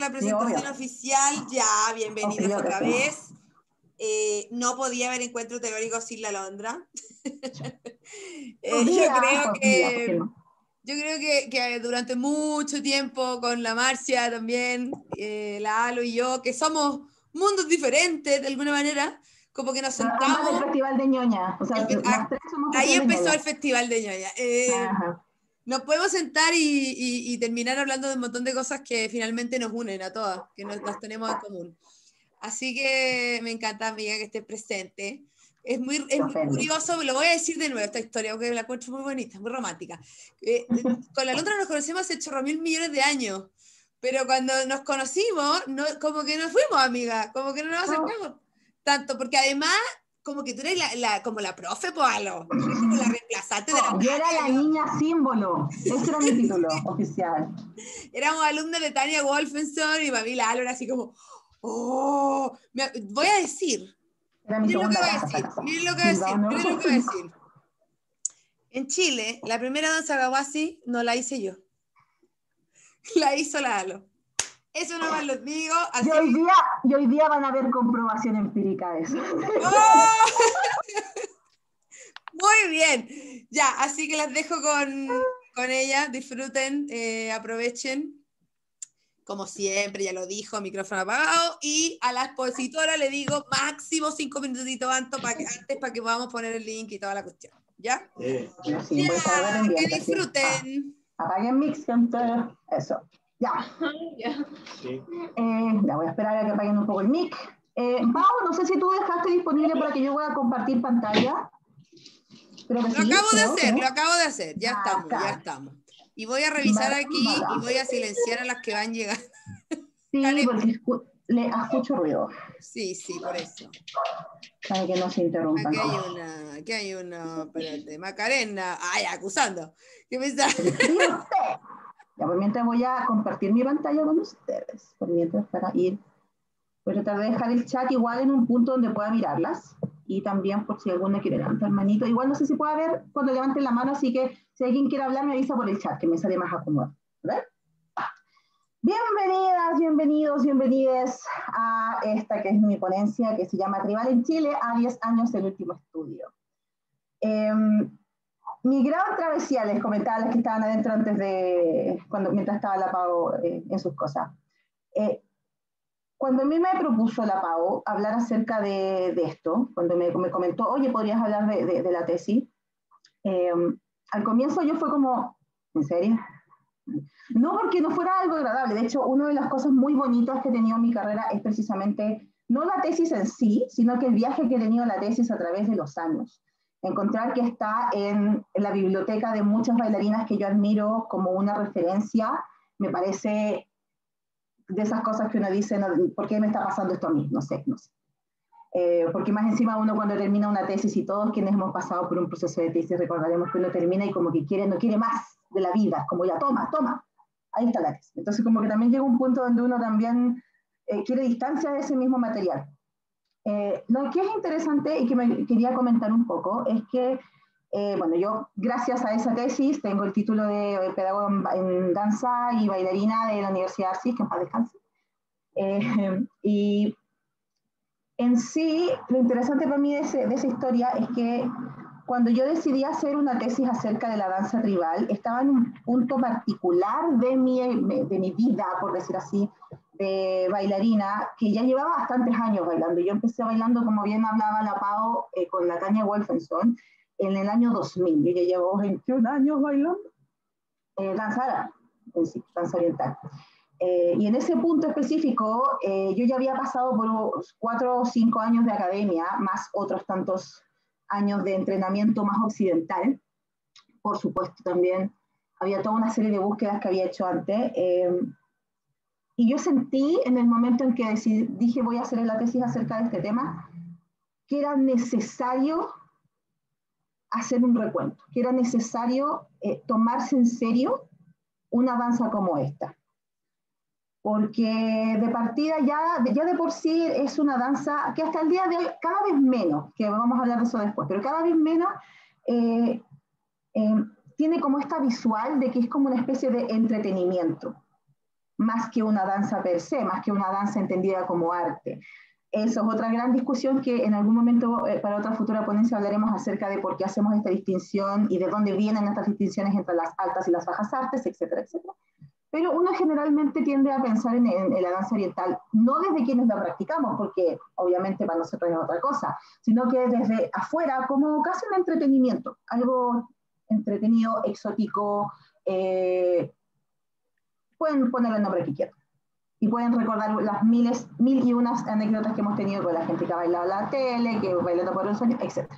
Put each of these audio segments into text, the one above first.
La Sí, obvio. presentación oficial, ya, bienvenidos Obvio que otra sí. vez. No podía haber encuentro teórico sin la Alondra. ¿Por qué no? Yo creo que durante mucho tiempo con la Marcia también, la Alo y yo, que somos mundos diferentes de alguna manera, como que nos Pero ambas del sentamos. Festival de Ñoña. O sea, las tres somos Ahí Festival de empezó Ñoña. el Festival de Ñoña. Ajá. Nos podemos sentar y terminar hablando de un montón de cosas que finalmente nos unen a todas, que las tenemos en común. Así que me encanta, amiga, que estés presente. Es muy curioso, lo voy a decir de nuevo esta historia, porque la encuentro muy bonita, muy romántica. Con la Alondra nos conocemos hace 8.000 millones de años, pero cuando nos conocimos, no, como que nos fuimos, amiga, como que no nos acercamos tanto, porque además, como que tú eres como la profe, Poalo, como la reemplazante de la Yo era la niña símbolo, ese era mi título oficial. Éramos alumnos de Tania Wolfenson y para mí la Alo era así como, oh, voy a decir, miren lo que voy a decir, miren lo que voy a decir, miren lo que voy a decir. En Chile, la primera danza Gawassi no la hice yo, la hizo la Alo. Eso nomás lo digo. Así y hoy día van a ver comprobación empírica de eso. ¡Oh! Muy bien. Ya, así que las dejo con ella. Disfruten, aprovechen. Como siempre, ya lo dijo, micrófono apagado. Y a la expositora le digo máximo 5 minutitos antes para que podamos poner el link y toda la cuestión. ¿Ya? Sí, voy a estar pendiente, que disfruten. Sí. Apaguen mix, eso. Ya. Sí. Ya voy a esperar a que apaguen un poco el mic. Pau, no sé si tú dejaste disponible para que yo pueda compartir pantalla. Lo acabo de hacer. Ya estamos. Y voy a revisar aquí y voy a silenciar a las que van llegando. Sí, porque escucho ruido. Sí, por eso. Para que no se interrumpan. Aquí hay una, espérate, Macarena. Ay, acusando. ¿Qué me está? Ya, por mientras voy a compartir mi pantalla con ustedes. Por mientras para ir. Voy a tratar de dejar el chat igual en un punto donde pueda mirarlas. Y también por si alguna quiere levantar manito. Igual no sé si puede ver cuando levanten la mano, así que si alguien quiere hablar me avisa por el chat, que me sale más acomodado. ¿Verdad? Bienvenidas a esta que es mi ponencia que se llama Tribal en Chile a 10 años del último estudio. Mi gran travesía, les comentaba a las que estaban adentro antes mientras estaba la Pau en sus cosas. Cuando a mí me propuso la Pau hablar acerca de esto, cuando me comentó, oye, ¿podrías hablar de la tesis? Al comienzo yo fue como, ¿en serio? No porque no fuera algo agradable, de hecho, una de las cosas muy bonitas que he tenido en mi carrera es precisamente, no la tesis en sí, sino que el viaje que he tenido la tesis a través de los años. Encontrar que está en la biblioteca de muchas bailarinas que yo admiro como una referencia, me parece de esas cosas que uno dice, no, ¿por qué me está pasando esto a mí? No sé. Porque más encima uno cuando termina una tesis, y todos quienes hemos pasado por un proceso de tesis recordaremos que uno termina y como que no quiere más de la vida, como ya toma, ahí está la tesis. Entonces como que también llega un punto donde uno también quiere distancia de ese mismo material. Lo que es interesante y que me quería comentar un poco es que, bueno, yo gracias a esa tesis tengo el título de pedagogo en danza y bailarina de la Universidad Arcis, que en paz descanse. Y en sí, lo interesante para mí de esa historia es que cuando yo decidí hacer una tesis acerca de la danza tribal, estaba en un punto particular de mi vida, por decir así, de bailarina, que ya llevaba bastantes años bailando. Yo empecé bailando, como bien hablaba la Pau, con la Tania Wolfenson, en el año 2000. Yo ya llevo 21 años bailando. Danza oriental. Y en ese punto específico, yo ya había pasado por 4 o 5 años de academia, más otros tantos años de entrenamiento más occidental. Por supuesto, también había toda una serie de búsquedas que había hecho antes. Y yo sentí en el momento en que dije voy a hacer la tesis acerca de este tema, que era necesario hacer un recuento, que era necesario tomarse en serio una danza como esta. Porque de partida ya de por sí es una danza que hasta el día de hoy, cada vez menos, que vamos a hablar de eso después, pero cada vez menos tiene como esta visual de que es como una especie de entretenimiento. más que una danza per se, más que una danza entendida como arte. Eso es otra gran discusión que en algún momento para otra futura ponencia hablaremos acerca de por qué hacemos esta distinción y de dónde vienen estas distinciones entre las altas y las bajas artes, etcétera, etcétera. Pero uno generalmente tiende a pensar en la danza oriental, no desde quienes la practicamos, porque obviamente para nosotros es otra cosa, sino que desde afuera como casi un entretenimiento, algo entretenido, exótico, pueden ponerle el nombre que quieran. Y pueden recordar las mil y unas anécdotas que hemos tenido con la gente que ha bailado en la tele, que bailando por un sueño, etc.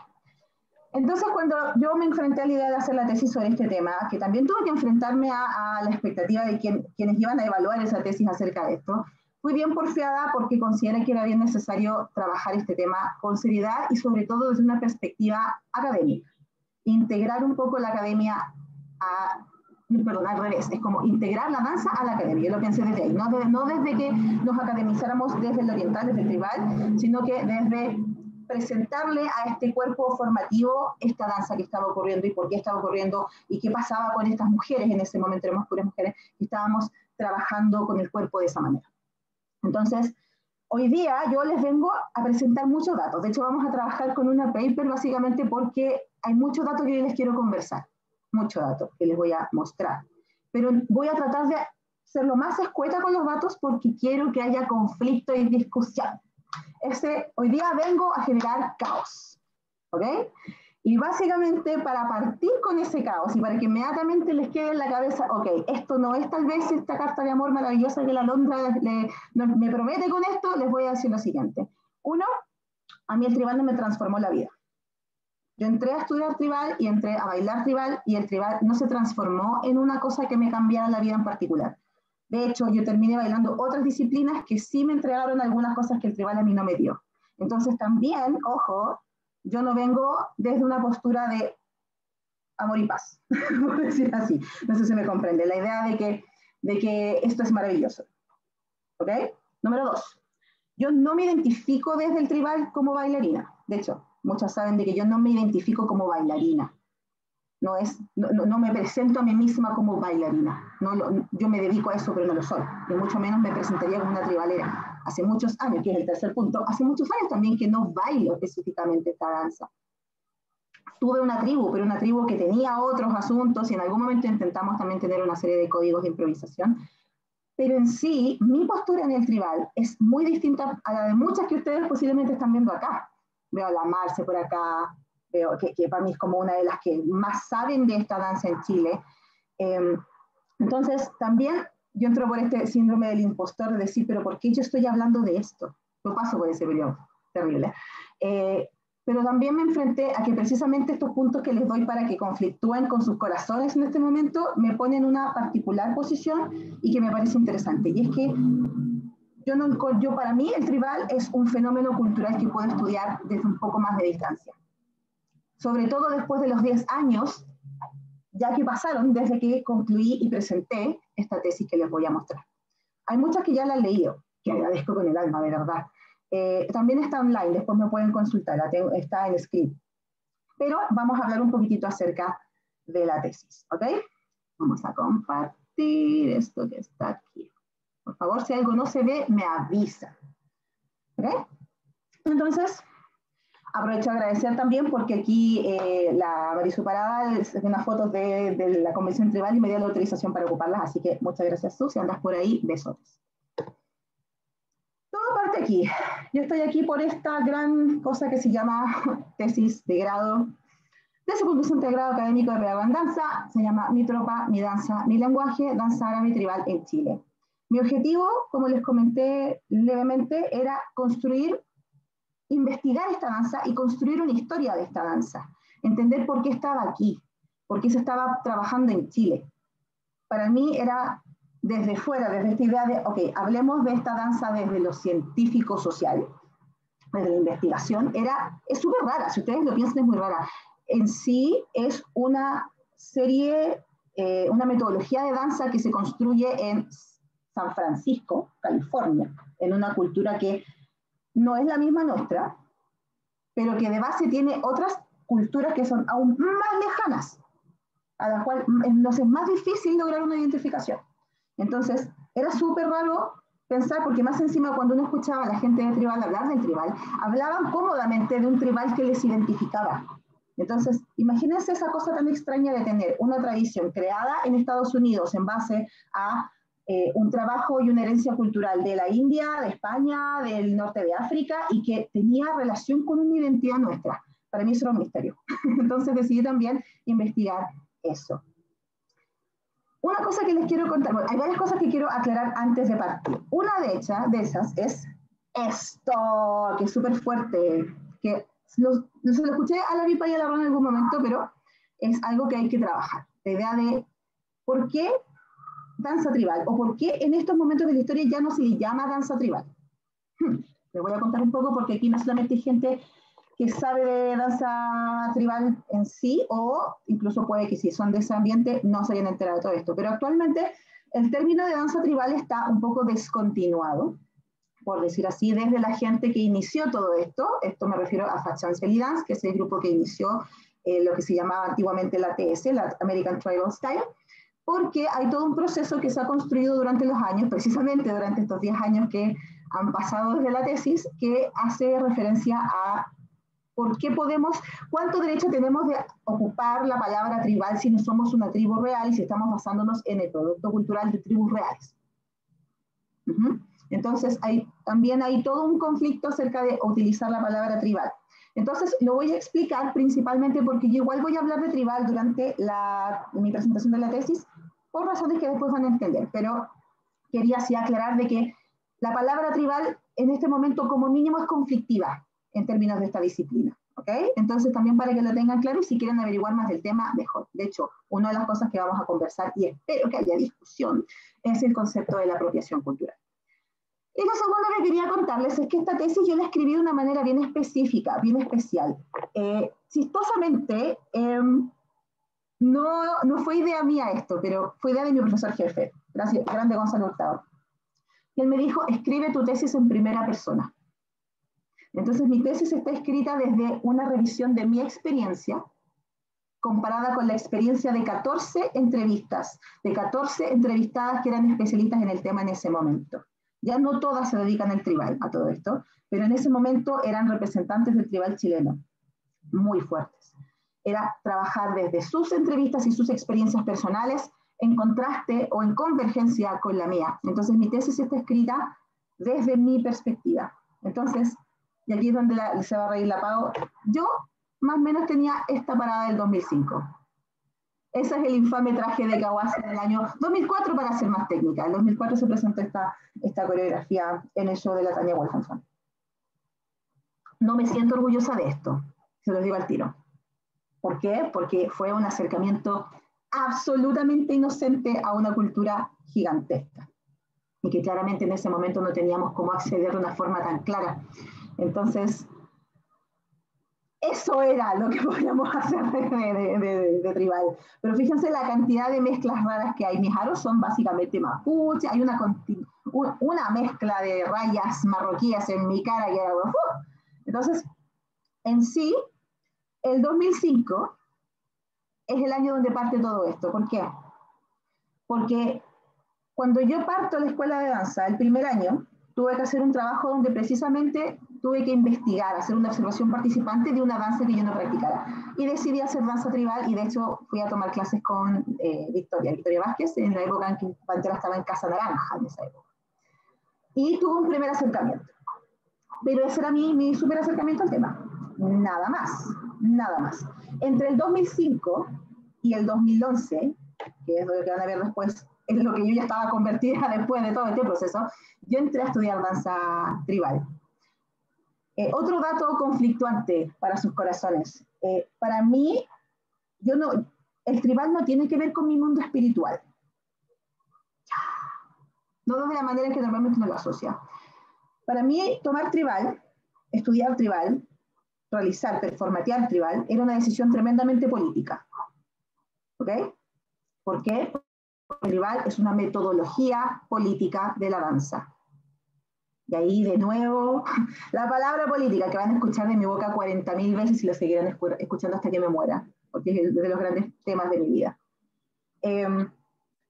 Entonces, cuando yo me enfrenté a la idea de hacer la tesis sobre este tema, que también tuve que enfrentarme a la expectativa de quienes iban a evaluar esa tesis acerca de esto, fui bien porfiada porque consideré que era bien necesario trabajar este tema con seriedad y sobre todo desde una perspectiva académica. Integrar un poco la academia al revés, es como integrar la danza a la academia. Yo lo pensé desde ahí, no desde que nos academizáramos desde el oriental, desde el tribal, sino que desde presentarle a este cuerpo formativo esta danza que estaba ocurriendo y por qué estaba ocurriendo y qué pasaba con estas mujeres en ese momento, éramos puras mujeres y estábamos trabajando con el cuerpo de esa manera. Entonces, hoy día yo les vengo a presentar muchos datos. De hecho, vamos a trabajar con una paper básicamente porque hay muchos datos que yo les quiero conversar. Muchos datos que les voy a mostrar. Pero voy a tratar de ser lo más escueta con los datos porque quiero que haya conflicto y discusión. Hoy día vengo a generar caos. ¿Ok? Y básicamente para partir con ese caos y para que inmediatamente les quede en la cabeza, ok, esto no es tal vez esta carta de amor maravillosa que la Londra me promete con esto, les voy a decir lo siguiente. Uno, a mí el tribal no me transformó la vida. Yo entré a estudiar tribal y entré a bailar tribal y el tribal no se transformó en una cosa que me cambiara la vida en particular. De hecho, yo terminé bailando otras disciplinas que sí me entregaron algunas cosas que el tribal a mí no me dio. Entonces también, ojo, yo no vengo desde una postura de amor y paz, por decir así. No sé si me comprende. La idea de que esto es maravilloso. ¿Ok? Número 2. Yo no me identifico desde el tribal como bailarina. De hecho, muchas saben de que yo no me identifico como bailarina. No me presento a mí misma como bailarina. Yo me dedico a eso, pero no lo soy. Y mucho menos me presentaría como una tribalera. Hace muchos años, que es el tercer punto, hace muchos años también que no bailo específicamente esta danza. Tuve una tribu, pero una tribu que tenía otros asuntos y en algún momento intentamos también tener una serie de códigos de improvisación. Pero en sí, mi postura en el tribal es muy distinta a la de muchas que ustedes posiblemente están viendo acá. Veo a la Marce por acá, veo que para mí es como una de las que más saben de esta danza en Chile. Entonces, también yo entro por este síndrome del impostor de decir, pero ¿por qué yo estoy hablando de esto? Yo paso por ese periodo terrible. Pero también me enfrenté a que precisamente estos puntos que les doy para que conflictúen con sus corazones en este momento me ponen en una particular posición y que me parece interesante. Y es que yo para mí el tribal es un fenómeno cultural que puedo estudiar desde un poco más de distancia. Sobre todo después de los 10 años, ya que pasaron desde que concluí y presenté esta tesis que les voy a mostrar. Hay muchas que ya la han leído, que agradezco con el alma, de verdad. También está online, después me pueden consultar, está en script. Pero vamos a hablar un poquitito acerca de la tesis, ¿ok? Vamos a compartir esto que está aquí. Por favor, si algo no se ve, me avisa. ¿Ok? Entonces, aprovecho a agradecer también porque aquí la Marisu Parada es unas fotos de la convención tribal y me dio la autorización para ocuparlas, así que muchas gracias, Su. Si andas por ahí, besotes. Todo parte aquí. Yo estoy aquí por esta gran cosa que se llama tesis de grado, de subconclusión de grado académico de pedagogo en danza. Se llama Mi tropa, mi danza, mi lenguaje, danza árabe tribal en Chile. Mi objetivo, como les comenté levemente, era investigar esta danza y construir una historia de esta danza. Entender por qué estaba aquí, por qué se estaba trabajando en Chile. Para mí era desde fuera, desde esta idea de, ok, hablemos de esta danza desde lo científico-social, desde la investigación. Es súper rara, si ustedes lo piensan es muy rara. En sí es una serie, una metodología de danza que se construye en San Francisco, California, en una cultura que no es la misma nuestra, pero que de base tiene otras culturas que son aún más lejanas, a las cuales nos es más difícil lograr una identificación. Entonces, era súper raro pensar, porque más encima cuando uno escuchaba a la gente de tribal hablar del tribal, hablaban cómodamente de un tribal que les identificaba. Entonces, imagínense esa cosa tan extraña de tener una tradición creada en Estados Unidos en base a un trabajo y una herencia cultural de la India, de España, del norte de África, y que tenía relación con una identidad nuestra. Para mí eso era un misterio. Entonces decidí también investigar eso. Una cosa que les quiero contar, bueno, hay varias cosas que quiero aclarar antes de partir. Una de esas es esto, que es súper fuerte, que se lo escuché a la Vipa y a la Rona en algún momento, pero es algo que hay que trabajar. La idea de por qué danza tribal, o por qué en estos momentos de la historia ya no se le llama danza tribal. Les voy a contar un poco porque aquí no solamente hay gente que sabe de danza tribal en sí, o incluso puede que si son de ese ambiente no se hayan enterado de todo esto. Pero actualmente el término de danza tribal está un poco descontinuado, por decir así, desde la gente que inició todo esto. Esto me refiero a Fat Chance Belly Dance, que es el grupo que inició lo que se llamaba antiguamente la TS, la American Tribal Style, porque hay todo un proceso que se ha construido durante los años, precisamente durante estos 10 años que han pasado desde la tesis, que hace referencia a por qué podemos, cuánto derecho tenemos de ocupar la palabra tribal si no somos una tribu real y si estamos basándonos en el producto cultural de tribus reales. Entonces, también hay todo un conflicto acerca de utilizar la palabra tribal. Entonces, lo voy a explicar principalmente porque yo igual voy a hablar de tribal durante mi presentación de la tesis, por razones que después van a entender, pero quería así aclarar de que la palabra tribal en este momento como mínimo es conflictiva en términos de esta disciplina, ¿ok? Entonces también para que lo tengan claro y si quieren averiguar más del tema, mejor. De hecho, una de las cosas que vamos a conversar y espero que haya discusión es el concepto de la apropiación cultural. Y lo segundo que quería contarles es que esta tesis yo la escribí de una manera bien específica, bien especial. Chistosamente, no fue idea mía esto, pero fue idea de mi profesor jefe, gracias, grande Gonzalo Hurtado. Y él me dijo, escribe tu tesis en primera persona. Entonces mi tesis está escrita desde una revisión de mi experiencia, comparada con la experiencia de 14 entrevistas, de 14 entrevistadas que eran especialistas en el tema en ese momento. Ya no todas se dedican al tribal, a todo esto, pero en ese momento eran representantes del tribal chileno, muy fuertes. Era trabajar desde sus entrevistas y sus experiencias personales en contraste o en convergencia con la mía. Entonces mi tesis está escrita desde mi perspectiva. Entonces, y aquí es donde se va a reír la Pau, yo más o menos tenía esta parada del 2005. Ese es el infame traje de Kawase del año 2004 para ser más técnica. En 2004 se presentó esta coreografía en el show de la Tania Wolfenson. No me siento orgullosa de esto, se los digo al tiro. ¿Por qué? Porque fue un acercamiento absolutamente inocente a una cultura gigantesca y que claramente en ese momento no teníamos cómo acceder de una forma tan clara. Entonces, eso era lo que podíamos hacer de tribal. Pero fíjense la cantidad de mezclas raras que hay. Mis aros son básicamente mapuche, hay una mezcla de rayas marroquíes en mi cara que era... Entonces, en sí, el 2005 es el año donde parte todo esto. ¿Por qué? Porque cuando yo parto a la escuela de danza, el primer año, tuve que hacer un trabajo donde precisamente tuve que investigar, hacer una observación participante de una danza que yo no practicara. Y decidí hacer danza tribal y de hecho fui a tomar clases con Victoria Vázquez, en la época en que Pantera estaba en Casa Naranja, en esa época. Y tuve un primer acercamiento. Pero ese era mi súper acercamiento al tema. Nada más, nada más. Entre el 2005 y el 2011, que es lo que van a ver después, es lo que yo ya estaba convertida después de todo este proceso, yo entré a estudiar danza tribal. Otro dato conflictuante para sus corazones. Para mí, el tribal no tiene que ver con mi mundo espiritual. No de la manera en que normalmente uno lo asocia. Para mí, tomar tribal, estudiar tribal, realizar, performatear tribal, era una decisión tremendamente política. ¿Ok? ¿Por qué? Porque el tribal es una metodología política de la danza. Y ahí, de nuevo, la palabra política que van a escuchar de mi boca 40.000 veces y lo seguirán escuchando hasta que me muera, porque es de los grandes temas de mi vida.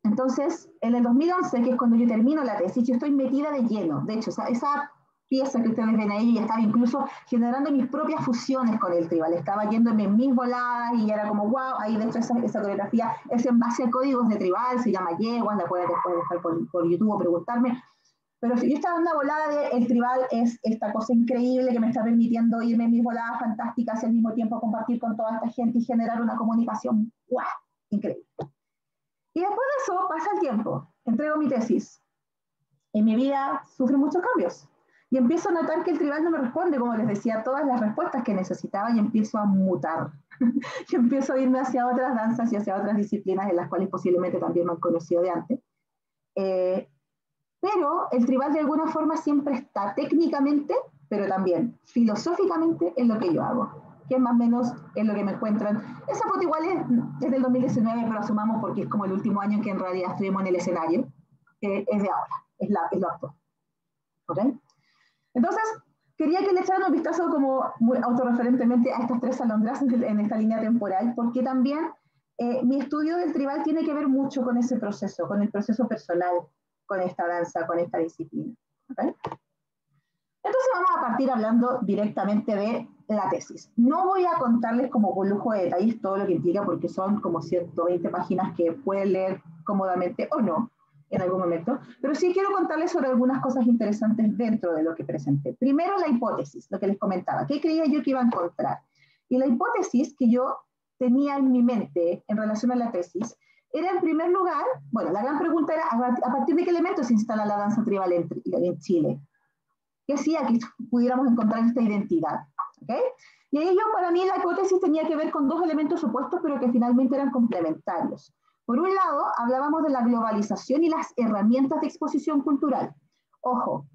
Entonces, en el 2011, que es cuando yo termino la tesis, yo estoy metida de lleno. De hecho, esa pieza que ustedes ven ahí, ya estaba incluso generando mis propias fusiones con el tribal. Estaba yéndome en mis voladas y era como, wow, ahí de hecho esa coreografía es en base a códigos de tribal, se llama yeguas, la pueden después buscar por YouTube o preguntarme. Pero si yo estaba en una volada de el tribal es esta cosa increíble que me está permitiendo irme en mis voladas fantásticas y al mismo tiempo compartir con toda esta gente y generar una comunicación, wow, increíble. Y después de eso pasa el tiempo, entrego mi tesis y mi vida sufre muchos cambios. Y empiezo a notar que el tribal no me responde, como les decía, todas las respuestas que necesitaba y empiezo a mutar. Y empiezo a irme hacia otras danzas y hacia otras disciplinas en las cuales posiblemente también me han conocido de antes. Pero el tribal de alguna forma siempre está técnicamente, pero también filosóficamente en lo que yo hago, que es más o menos en lo que me encuentran. Esa foto igual es del 2019, pero asumamos porque es como el último año en que en realidad estuvimos en el escenario, es de ahora, es lo actual. ¿Okay? Entonces, quería que le echaran un vistazo como muy autorreferentemente a estas tres alondras en esta línea temporal, porque también mi estudio del tribal tiene que ver mucho con ese proceso, con el proceso personal, con esta danza, con esta disciplina. ¿Okay? Entonces vamos a partir hablando directamente de la tesis. No voy a contarles como con lujo de detalles todo lo que implica, porque son como 120 páginas que pueden leer cómodamente o no en algún momento, pero sí quiero contarles sobre algunas cosas interesantes dentro de lo que presenté. Primero, la hipótesis, lo que les comentaba. ¿Qué creía yo que iba a encontrar? Y la hipótesis que yo tenía en mi mente en relación a la tesis era, en primer lugar, bueno, la gran pregunta era, ¿a partir de qué elementos se instala la danza tribal en Chile? ¿Qué hacía que pudiéramos encontrar esta identidad? ¿Okay? Y ello, para mí, la hipótesis tenía que ver con dos elementos opuestos, pero que finalmente eran complementarios. Por un lado, hablábamos de la globalización y las herramientas de exposición cultural. Ojo,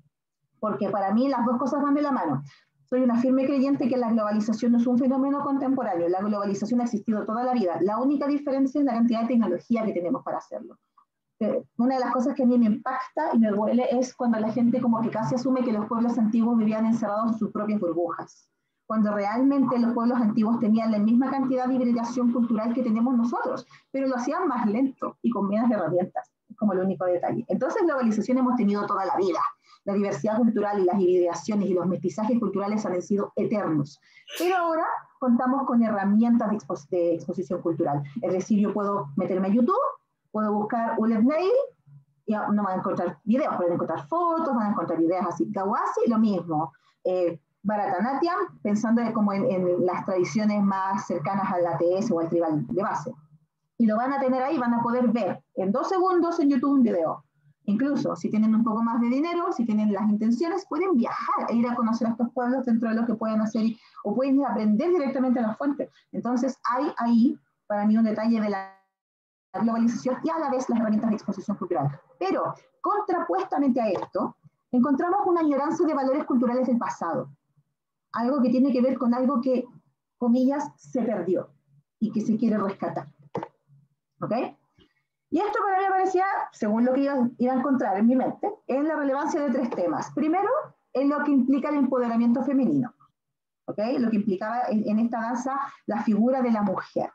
porque para mí las dos cosas van de la mano. Soy una firme creyente que la globalización no es un fenómeno contemporáneo. La globalización ha existido toda la vida. La única diferencia es la cantidad de tecnología que tenemos para hacerlo. Una de las cosas que a mí me impacta y me duele es cuando la gente como que casi asume que los pueblos antiguos vivían encerrados en sus propias burbujas, cuando realmente los pueblos antiguos tenían la misma cantidad de hibridación cultural que tenemos nosotros, pero lo hacían más lento y con menos herramientas, como el único detalle. Entonces, globalización hemos tenido toda la vida. La diversidad cultural y las hibridaciones y los mestizajes culturales han sido eternos. Pero ahora contamos con herramientas de exposición cultural. Es decir, yo puedo meterme a YouTube, puedo buscar Ulet Nail, y no van a encontrar videos, pueden encontrar fotos, van a encontrar ideas así. Kawasi, lo mismo. Bharatanatyam, pensando como en las tradiciones más cercanas al ATS o al tribal de base. Y lo van a tener ahí, van a poder ver en 2 segundos en YouTube un video. Incluso, si tienen un poco más de dinero, si tienen las intenciones, pueden viajar e ir a conocer a estos pueblos dentro de lo que pueden hacer, o pueden ir a aprender directamente a las fuentes. Entonces, hay ahí, para mí, un detalle de la globalización y a la vez las herramientas de exposición cultural. Pero, contrapuestamente a esto, encontramos una añoranza de valores culturales del pasado. Algo que tiene que ver con algo que, comillas, se perdió y que se quiere rescatar. ¿Ok? Y esto para mí me parecía, según lo que iba a encontrar en mi mente, es la relevancia de 3 temas. Primero, en lo que implica el empoderamiento femenino. ¿Ok? Lo que implicaba en esta danza la figura de la mujer.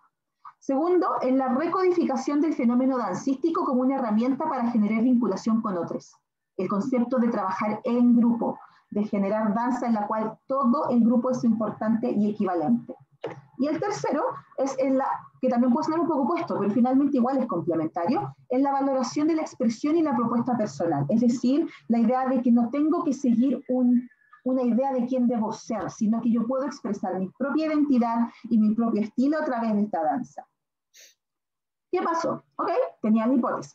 Segundo, en la recodificación del fenómeno dancístico como una herramienta para generar vinculación con otros. El concepto de trabajar en grupo, de generar danza en la cual todo el grupo es importante y equivalente. Y el tercero es que también puede ser un poco opuesto, pero finalmente igual es complementario, en la valoración de la expresión y la propuesta personal. Es decir, la idea de que no tengo que seguir una idea de quién debo ser, sino que yo puedo expresar mi propia identidad y mi propio estilo a través de esta danza. ¿Qué pasó? Ok, tenía la hipótesis.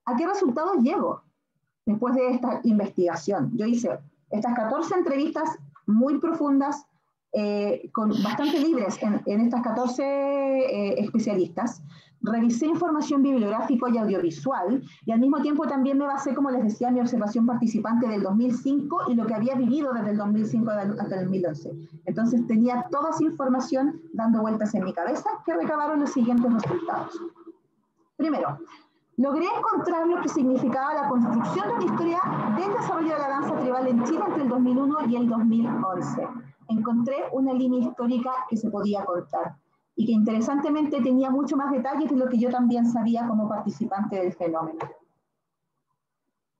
¿A qué resultados llego después de esta investigación? Yo hice estas 14 entrevistas muy profundas, bastante libres en estas 14 especialistas. Revisé información bibliográfica y audiovisual y al mismo tiempo también me basé, como les decía, en mi observación participante del 2005 y lo que había vivido desde el 2005 hasta el 2011. Entonces tenía toda esa información dando vueltas en mi cabeza que recabaron los siguientes resultados. Primero, logré encontrar lo que significaba la construcción de una historia del desarrollo de la danza tribal en Chile entre el 2001 y el 2011. Encontré una línea histórica que se podía contar. y que interesantemente tenía mucho más detalles de lo que yo también sabía como participante del fenómeno.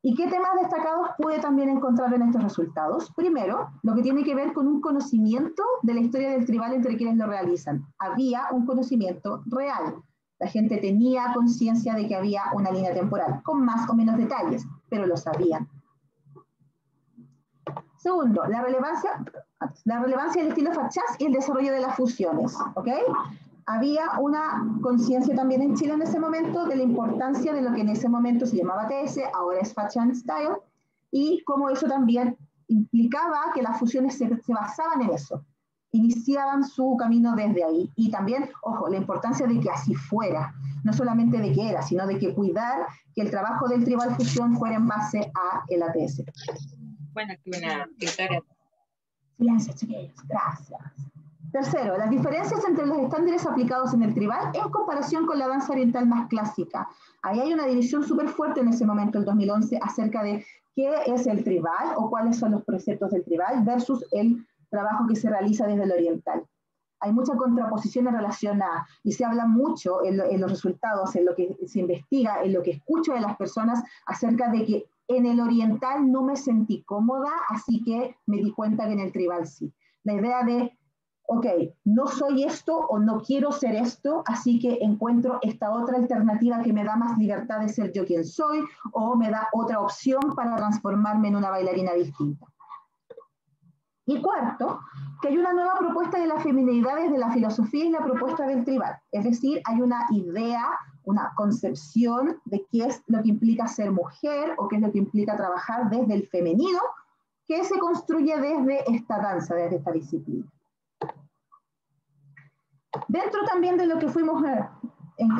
¿Y qué temas destacados pude también encontrar en estos resultados? Primero, lo que tiene que ver con un conocimiento de la historia del tribal entre quienes lo realizan. Había un conocimiento real. La gente tenía conciencia de que había una línea temporal, con más o menos detalles, pero lo sabían. Segundo, la relevancia del estilo Fatshas y el desarrollo de las fusiones, ¿ok? Había una conciencia también en Chile en ese momento de la importancia de lo que en ese momento se llamaba TS, ahora es Fashion Style, y cómo eso también implicaba que las fusiones se basaban en eso, iniciaban su camino desde ahí. Y también, ojo, la importancia de que así fuera, no solamente de que era, sino de que cuidar que el trabajo del tribal fusión fuera en base a el ATS. Bueno, aquí una secretaria. Silencio, chiquillos, gracias. Tercero, las diferencias entre los estándares aplicados en el tribal en comparación con la danza oriental más clásica. Ahí hay una división súper fuerte en ese momento, el 2011, acerca de qué es el tribal o cuáles son los preceptos del tribal versus el trabajo que se realiza desde el oriental. Hay mucha contraposición en relación a, y se habla mucho en los resultados, en lo que se investiga, en lo que escucho de las personas acerca de que en el oriental no me sentí cómoda, así que me di cuenta que en el tribal sí. La idea de, ok, no soy esto o no quiero ser esto, así que encuentro esta otra alternativa que me da más libertad de ser yo quien soy o me da otra opción para transformarme en una bailarina distinta. Y cuarto, que hay una nueva propuesta de la feminidad desde la filosofía y la propuesta del tribal. Es decir, hay una idea, una concepción de qué es lo que implica ser mujer o qué es lo que implica trabajar desde el femenino, que se construye desde esta danza, desde esta disciplina. Dentro también de lo que fuimos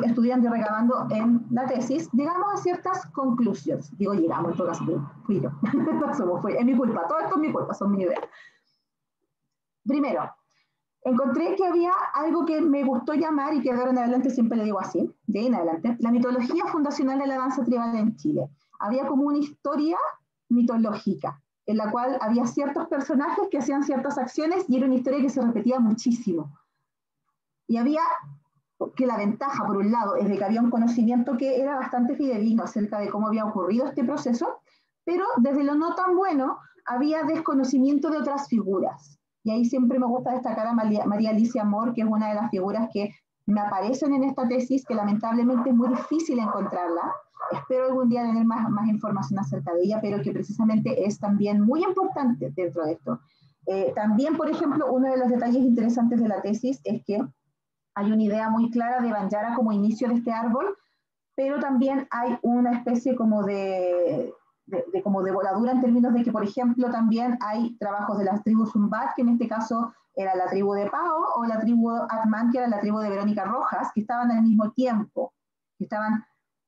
estudiando y recabando en la tesis, llegamos a ciertas conclusiones. Digo, llegamos, en todo caso, fui yo. Es mi culpa, todo esto es mi culpa, son mi idea. Primero, encontré que había algo que me gustó llamar, y que de ahora en adelante siempre le digo así, de ahí en adelante, la mitología fundacional de la danza tribal en Chile. Había como una historia mitológica, en la cual había ciertos personajes que hacían ciertas acciones y era una historia que se repetía muchísimo. Y había que la ventaja, por un lado, es de que había un conocimiento que era bastante fidedigno acerca de cómo había ocurrido este proceso, pero desde lo no tan bueno, había desconocimiento de otras figuras. Y ahí siempre me gusta destacar a María Alicia Amor, que es una de las figuras que me aparecen en esta tesis, que lamentablemente es muy difícil encontrarla. Espero algún día tener más información acerca de ella, pero que precisamente es también muy importante dentro de esto. También, por ejemplo, uno de los detalles interesantes de la tesis es que hay una idea muy clara de Banjara como inicio de este árbol, pero también hay una especie como de voladura en términos de que, por ejemplo, también hay trabajos de las tribus Zumbat, que en este caso era la tribu de Pao, o la tribu Atman, que era la tribu de Verónica Rojas, que estaban al mismo tiempo, que estaban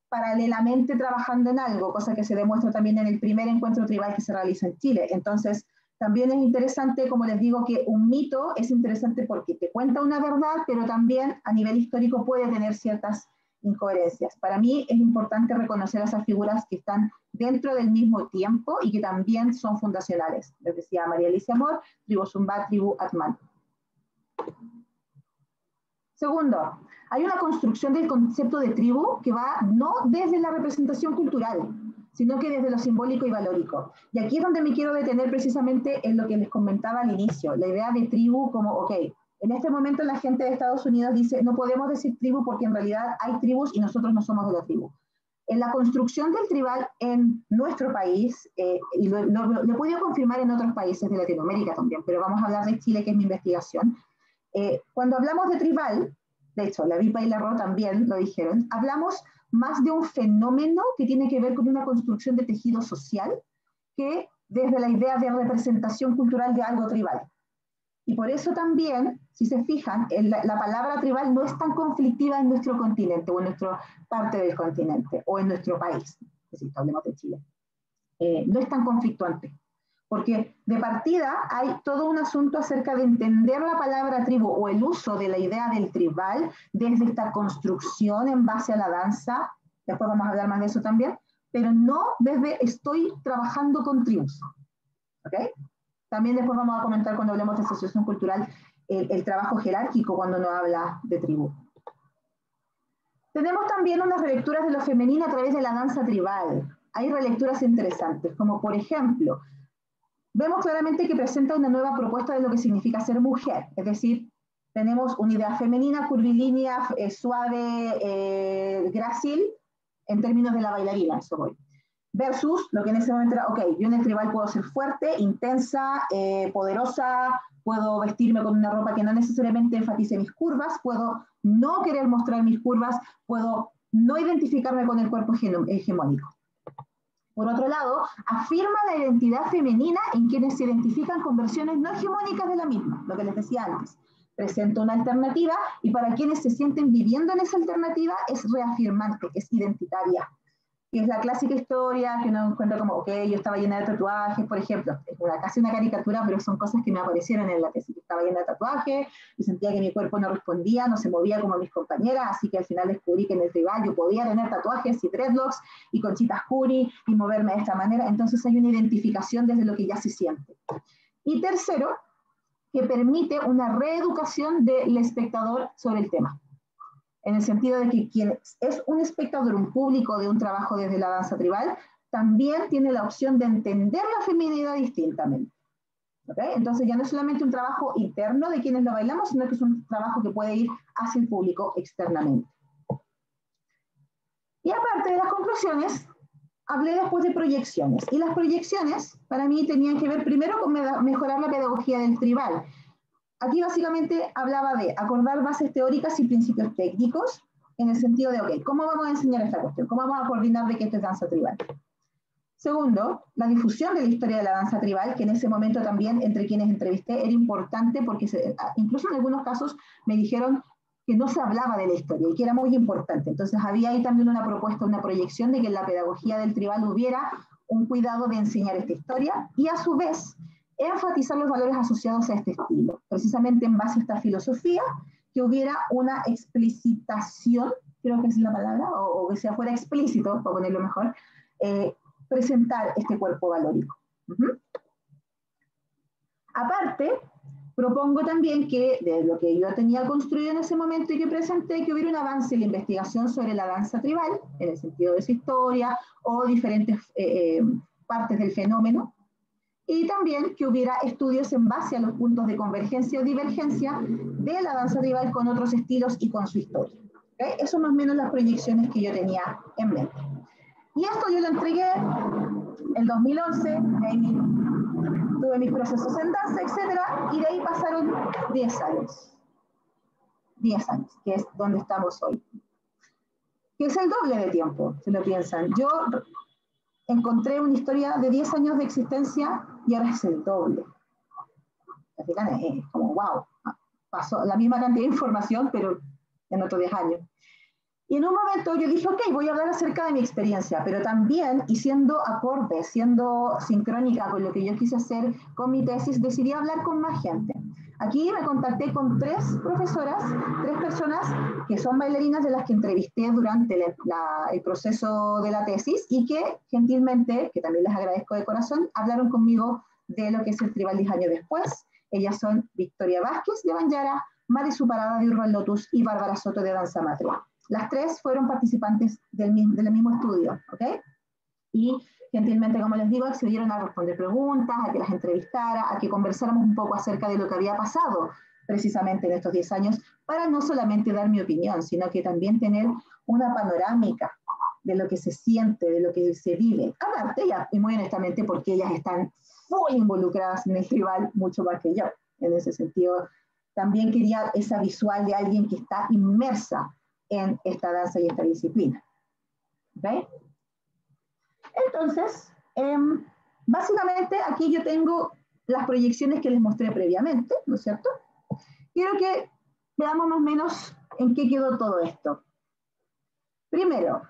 paralelamente trabajando en algo, cosa que se demuestra también en el primer encuentro tribal que se realiza en Chile. Entonces, también es interesante, como les digo, que un mito es interesante porque te cuenta una verdad, pero también a nivel histórico puede tener ciertas incoherencias. Para mí es importante reconocer a esas figuras que están dentro del mismo tiempo y que también son fundacionales. Les decía María Alicia Amor, tribu Zumbat, tribu Atman. Segundo, hay una construcción del concepto de tribu que va no desde la representación cultural, sino que desde lo simbólico y valórico. Y aquí es donde me quiero detener precisamente en lo que les comentaba al inicio, la idea de tribu como, ok, en este momento la gente de Estados Unidos dice, no podemos decir tribu porque en realidad hay tribus y nosotros no somos de la tribu. En la construcción del tribal en nuestro país, y lo he podido confirmar en otros países de Latinoamérica también, pero vamos a hablar de Chile, que es mi investigación. Cuando hablamos de tribal, de hecho, la Vipa y la Ro también lo dijeron, hablamos más de un fenómeno que tiene que ver con una construcción de tejido social que desde la idea de representación cultural de algo tribal. Y por eso también, si se fijan, la palabra tribal no es tan conflictiva en nuestro continente o en nuestra parte del continente o en nuestro país, si hablemos de Chile. No es tan conflictuante, porque de partida hay todo un asunto acerca de entender la palabra tribu o el uso de la idea del tribal desde esta construcción en base a la danza, después vamos a hablar más de eso también, pero no desde estoy trabajando con tribus, ¿ok? También después vamos a comentar cuando hablemos de asociación cultural el trabajo jerárquico cuando uno habla de tribu. Tenemos también unas relecturas de lo femenino a través de la danza tribal. Hay relecturas interesantes, como por ejemplo, vemos claramente que presenta una nueva propuesta de lo que significa ser mujer, es decir, tenemos una idea femenina, curvilínea, suave, grácil, en términos de la bailarina, eso voy. Versus lo que en ese momento era, ok, yo en el tribal puedo ser fuerte, intensa, poderosa, puedo vestirme con una ropa que no necesariamente enfatice mis curvas, puedo no querer mostrar mis curvas, puedo no identificarme con el cuerpo hegemónico. Por otro lado, afirma la identidad femenina en quienes se identifican con versiones no hegemónicas de la misma, lo que les decía antes. Presenta una alternativa y para quienes se sienten viviendo en esa alternativa es reafirmante, es identitaria. Y es la clásica historia que uno encuentra como, ok, yo estaba llena de tatuajes, por ejemplo, es casi una caricatura, pero son cosas que me aparecieron en la tesis. Estaba llena de tatuajes y sentía que mi cuerpo no respondía, no se movía como mis compañeras, así que al final descubrí que en el tribal yo podía tener tatuajes y dreadlocks y conchitas curi y moverme de esta manera, entonces hay una identificación desde lo que ya se siente. Y tercero, que permite una reeducación del espectador sobre el tema. En el sentido de que quien es un espectador, un público de un trabajo desde la danza tribal, también tiene la opción de entender la feminidad distintamente. ¿Okay? Entonces ya no es solamente un trabajo interno de quienes lo bailamos, sino que es un trabajo que puede ir hacia el público externamente. Y aparte de las conclusiones, hablé después de proyecciones. Y las proyecciones, para mí, tenían que ver primero con mejorar la pedagogía del tribal. Aquí básicamente hablaba de acordar bases teóricas y principios técnicos, en el sentido de, ok, ¿cómo vamos a enseñar esta cuestión? ¿Cómo vamos a coordinar de que esto es danza tribal? Segundo, la difusión de la historia de la danza tribal, que en ese momento también, entre quienes entrevisté, era importante porque incluso en algunos casos me dijeron que no se hablaba de la historia y que era muy importante. Entonces había ahí también una propuesta, una proyección de que en la pedagogía del tribal hubiera un cuidado de enseñar esta historia y a su vez enfatizar los valores asociados a este estilo, precisamente en base a esta filosofía, que hubiera una explicitación, creo que es la palabra, o que sea fuera explícito, para ponerlo mejor, presentar este cuerpo valórico. Aparte, propongo también que, de lo que yo tenía construido en ese momento y que presenté, que hubiera un avance en la investigación sobre la danza tribal, en el sentido de su historia, o diferentes partes del fenómeno, y también que hubiera estudios en base a los puntos de convergencia o divergencia de la danza tribal con otros estilos y con su historia. ¿Okay? Eso más o menos las proyecciones que yo tenía en mente. Y esto yo lo entregué en 2011, tuve mis procesos en danza, etcétera, y de ahí pasaron 10 años. 10 años, que es donde estamos hoy. Que es el doble de tiempo, si lo piensan. Yo encontré una historia de 10 años de existencia y ahora es el doble. Es como, wow, pasó la misma cantidad de información, pero en otros 10 años. Y en un momento yo dije, ok, voy a hablar acerca de mi experiencia, pero también, y siendo acorde, siendo sincrónica con lo que yo quise hacer con mi tesis, decidí hablar con más gente. Aquí me contacté con 3 profesoras, 3 personas que son bailarinas de las que entrevisté durante el proceso de la tesis y que gentilmente, que también les agradezco de corazón, hablaron conmigo de lo que es el tribal 10 años después. Ellas son Victoria Vázquez de Banjara, Mari Suparada de Urban Lotus y Bárbara Soto de Danza Matria. Las 3 fueron participantes del mismo estudio, ¿ok? Y gentilmente, como les digo, accedieron a responder preguntas, a que las entrevistara, a que conversáramos un poco acerca de lo que había pasado precisamente en estos 10 años, para no solamente dar mi opinión, sino que también tener una panorámica de lo que se siente, de lo que se vive. Aparte, y muy honestamente, porque ellas están muy involucradas en el tribal, mucho más que yo. En ese sentido, también quería esa visual de alguien que está inmersa en esta danza y esta disciplina. ¿Okay? Entonces, básicamente aquí yo tengo las proyecciones que les mostré previamente, ¿no es cierto? Quiero que veamos más o menos en qué quedó todo esto. Primero,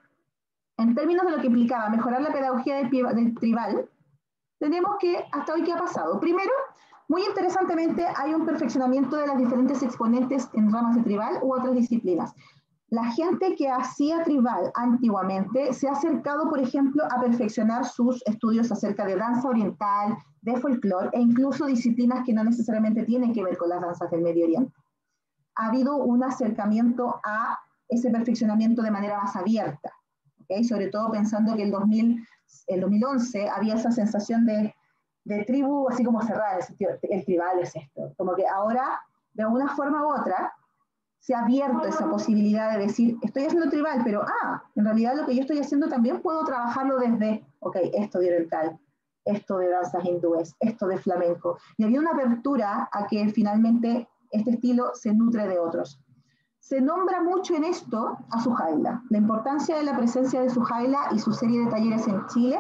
en términos de lo que implicaba mejorar la pedagogía del tribal, tenemos que, hasta hoy, ¿qué ha pasado? Primero, muy interesantemente, hay un perfeccionamiento de las diferentes exponentes en ramas de tribal u otras disciplinas. la gente que hacía tribal antiguamente se ha acercado, por ejemplo, a perfeccionar sus estudios acerca de danza oriental, de folclore, e incluso disciplinas que no necesariamente tienen que ver con las danzas del Medio Oriente. Ha habido un acercamiento a ese perfeccionamiento de manera más abierta, ¿okay? Sobre todo pensando que el 2011 había esa sensación de tribu así como cerrada, el tribal es esto, como que ahora, de una forma u otra, se ha abierto esa posibilidad de decir, estoy haciendo tribal, pero en realidad lo que yo estoy haciendo también puedo trabajarlo desde, ok, esto de oriental, esto de danzas hindúes, esto de flamenco. Y había una apertura a que finalmente este estilo se nutre de otros. Se nombra mucho en esto a Sujaila, la importancia de la presencia de Sujaila y su serie de talleres en Chile,